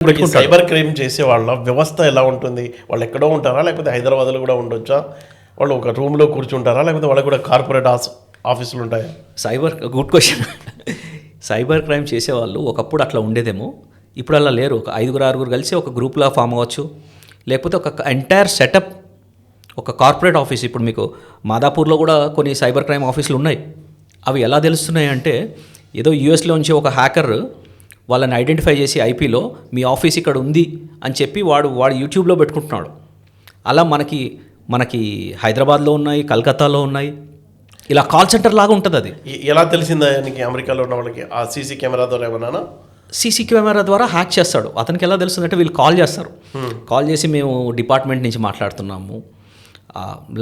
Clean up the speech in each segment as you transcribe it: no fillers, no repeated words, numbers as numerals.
ఇప్పుడు ఈ cyber crime చేసే వాళ్ళ వ్యవస్థ ఎలా ఉంటుంది? వాళ్ళు ఎక్కడో ఉంటారా, లేకపోతే హైదరాబాద్లో కూడా ఉండొచ్చా? వాళ్ళు ఒక రూమ్లో కూర్చుంటారా, లేకపోతే వాళ్ళకి కూడా కార్పొరేట్ ఆఫీసులు ఉంటాయా? Good question. సైబర్ క్రైమ్ చేసేవాళ్ళు ఒకప్పుడు అట్లా ఉండేదేమో, ఇప్పుడు అలా లేరు. ఒక 5-6 కలిసి ఒక గ్రూప్లా ఫామ్ అవ్వచ్చు, లేకపోతే ఒక ఎంటైర్ సెటప్, ఒక కార్పొరేట్ ఆఫీస్. ఇప్పుడు మీకు మాదాపూర్లో కూడా కొన్ని సైబర్ క్రైమ్ ఆఫీసులు ఉన్నాయి. అవి ఎలా తెలుస్తున్నాయి అంటే, ఏదో యూఎస్లో నుంచి ఒక హ్యాకర్ వాళ్ళని ఐడెంటిఫై చేసి ఐపీలో మీ ఆఫీస్ ఇక్కడ ఉంది అని చెప్పి వాడు యూట్యూబ్లో పెట్టుకుంటున్నాడు. అలా మనకి హైదరాబాద్లో ఉన్నాయి, కలకత్తాలో ఉన్నాయి. ఇలా కాల్ సెంటర్ లాగా ఉంటుంది. అది ఎలా తెలిసిందా నీకు? అమెరికాలో ఉన్న వాళ్ళకి ఆ సీసీ కెమెరా ద్వారా ఏమన్నా? సీసీ కెమెరా ద్వారా హ్యాక్ చేస్తాడు. అతనికి ఎలా తెలుస్తుందంటే, వీళ్ళు కాల్ చేస్తారు. కాల్ చేసి మేము డిపార్ట్మెంట్ నుంచి మాట్లాడుతున్నాము,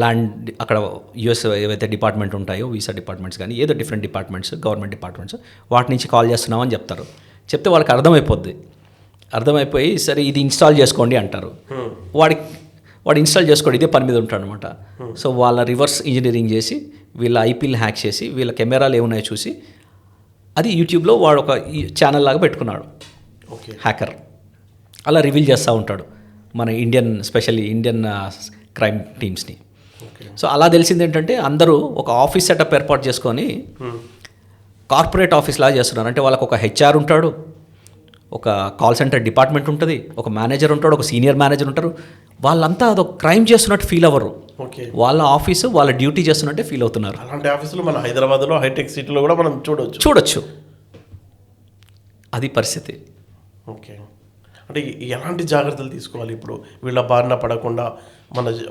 ల్యాండ్ అక్కడ యూఎస్ ఏవైతే డిపార్ట్మెంట్ ఉంటాయో, వీసా డిపార్ట్మెంట్స్ కానీ ఏదో డిఫరెంట్ డిపార్ట్మెంట్స్, గవర్నమెంట్ డిపార్ట్మెంట్స్, వాటి నుంచి కాల్ చేస్తున్నామని చెప్తారు. చెప్తే వాళ్ళకి అర్థమైపోయి సరే ఇది ఇన్స్టాల్ చేసుకోండి అంటారు. వాడు ఇన్స్టాల్ చేసుకోండి, ఇదే పని మీద ఉంటాడు అనమాట. సో వాళ్ళ రివర్స్ ఇంజనీరింగ్ చేసి వీళ్ళ ఐపీని హ్యాక్ చేసి వీళ్ళ కెమెరాలు ఏమున్నాయో చూసి అది యూట్యూబ్లో వాడు ఒక ఛానల్ లాగా పెట్టుకున్నాడు హ్యాకర్. అలా రివీల్ చేస్తూ ఉంటాడు మన స్పెషల్లీ ఇండియన్ క్రైమ్ టీమ్స్ని. సో అలా తెలిసింది ఏంటంటే, అందరూ ఒక ఆఫీస్ సెటప్ ఏర్పాటు చేసుకొని కార్పొరేట్ ఆఫీస్ లాగా చేస్తున్నారు. అంటే వాళ్ళకు ఒక హెచ్ఆర్ ఉంటాడు, ఒక కాల్ సెంటర్ డిపార్ట్మెంట్ ఉంటుంది, ఒక మేనేజర్ ఉంటాడు, ఒక సీనియర్ మేనేజర్ ఉంటారు. వాళ్ళంతా అదొక క్రైమ్ చేస్తున్నట్టు ఫీల్ అవ్వరు. వాళ్ళ ఆఫీసు వాళ్ళ డ్యూటీ చేస్తున్నట్టే ఫీల్ అవుతున్నారు. అలాంటి ఆఫీసులు మన హైదరాబాద్లో హైటెక్ సిటీలో కూడా మనం చూడొచ్చు. అది పరిస్థితి. ఓకే, అంటే ఎలాంటి జాగ్రత్తలు తీసుకోవాలి ఇప్పుడు వీళ్ళ బారిన పడకుండా?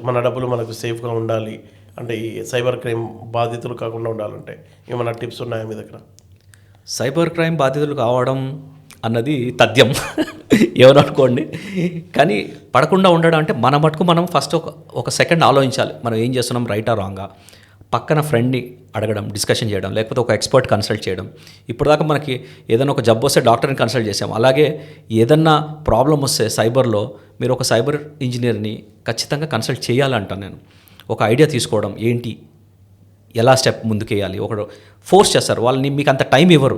మన డబ్బులు మనకు సేఫ్గా ఉండాలి అంటే, ఈ సైబర్ క్రైమ్ బాధితులు కాకుండా ఉండాలంటే ఏమైనా టిప్స్ ఉన్నాయా మీ దగ్గర? సైబర్ క్రైమ్ బాధితులు కావడం అన్నది తథ్యం, ఏమనుకోండి. కానీ పడకుండా ఉండడం అంటే మన మటుకు మనం ఫస్ట్ ఒక సెకండ్ ఆలోచించాలి, మనం ఏం చేస్తున్నాం, రైటా రాంగా. పక్కన ఫ్రెండ్ని అడగడం, డిస్కషన్ చేయడం, లేకపోతే ఒక ఎక్స్పర్ట్ కన్సల్ట్ చేయడం. ఇప్పటిదాకా మనకి ఏదైనా ఒక జబ్బు వస్తే డాక్టర్ని కన్సల్ట్ చేసాం. అలాగే ఏదన్నా ప్రాబ్లం వస్తే సైబర్లో మీరు ఒక సైబర్ ఇంజనీర్ని ఖచ్చితంగా కన్సల్ట్ చేయాలంటాను నేను. ఒక ఐడియా తీసుకోవడం, ఏంటి ఎలా స్టెప్ ముందుకేయాలి. ఒకడు ఫోర్స్ చేస్తారు వాళ్ళని, మీకు అంత టైం ఇవ్వరు.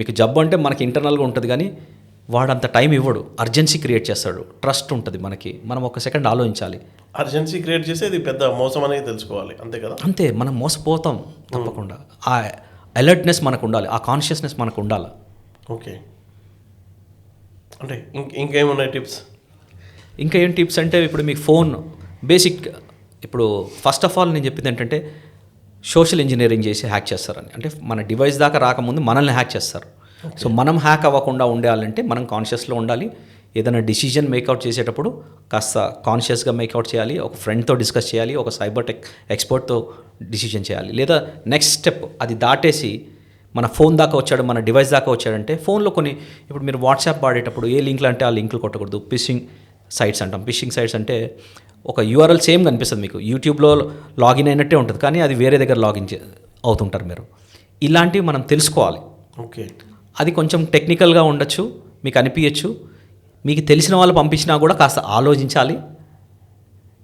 మీకు జబ్బు అంటే మనకి ఇంటర్నల్గా ఉంటుంది, కానీ వాడు అంత టైం ఇవ్వడు, అర్జెన్సీ క్రియేట్ చేస్తాడు. ట్రస్ట్ ఉంటుంది మనకి, మనం ఒక సెకండ్ ఆలోచించాలి. అర్జెన్సీ క్రియేట్ చేసి అది పెద్ద మోసం అనేది తెలుసుకోవాలి, అంతే కదా? అంతే, మనం మోసపోతాం తప్పకుండా. ఆ అలర్ట్నెస్ మనకు ఉండాలి, ఆ కాన్షియస్నెస్ మనకు ఉండాలి. ఓకే, అంటే ఇంకేమున్నాయి టిప్స్? ఇంకా ఏం టిప్స్ అంటే, ఇప్పుడు మీకు ఫోన్ బేసిక్, ఇప్పుడు ఫస్ట్ ఆఫ్ ఆల్ నేను చెప్పింది ఏంటంటే, సోషల్ ఇంజనీరింగ్ చేసి హ్యాక్ చేస్తారని. అంటే మన డివైస్ దాకా రాకముందు మనల్ని హ్యాక్ చేస్తారు. సో మనం హ్యాక్ అవ్వకుండా ఉండాలంటే మనం కాన్షియస్లో ఉండాలి. ఏదైనా డిసిజన్ మేకౌట్ చేసేటప్పుడు కాస్త కాన్షియస్గా మేకౌట్ చేయాలి. ఒక ఫ్రెండ్తో డిస్కస్ చేయాలి, ఒక సైబర్ టెక్ ఎక్స్పర్ట్తో డిసిజన్ చేయాలి. లేదా నెక్స్ట్ స్టెప్ అది దాటేసి మన ఫోన్ దాకా వచ్చాడు, మన డివైస్ దాకా వచ్చాడంటే, ఫోన్లో కొన్ని ఇప్పుడు మీరు వాట్సాప్ వాడేటప్పుడు ఏ లింక్లు అంటే ఆ లింకులు కొట్టకూడదు. ఫిషింగ్ సైట్స్ అంటాం. ఫిషింగ్ సైట్స్ అంటే ఒక యూఆర్ఎల్ సేమ్ కనిపిస్తుంది మీకు, యూట్యూబ్లో లాగిన్ అయినట్టే ఉంటుంది, కానీ అది వేరే దగ్గర లాగిన్ అవుతుంటారు మీరు. ఇలాంటివి మనం తెలుసుకోవాలి. ఓకే, అది కొంచెం టెక్నికల్గా ఉండొచ్చు, మీకు అనిపించచ్చు. మీకు తెలిసిన వాళ్ళు పంపించినా కూడా కాస్త ఆలోచించాలి,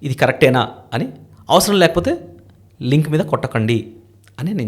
ఇది కరెక్టేనా అని. అవసరం లేకపోతే లింక్ మీద కొట్టకండి అని నేను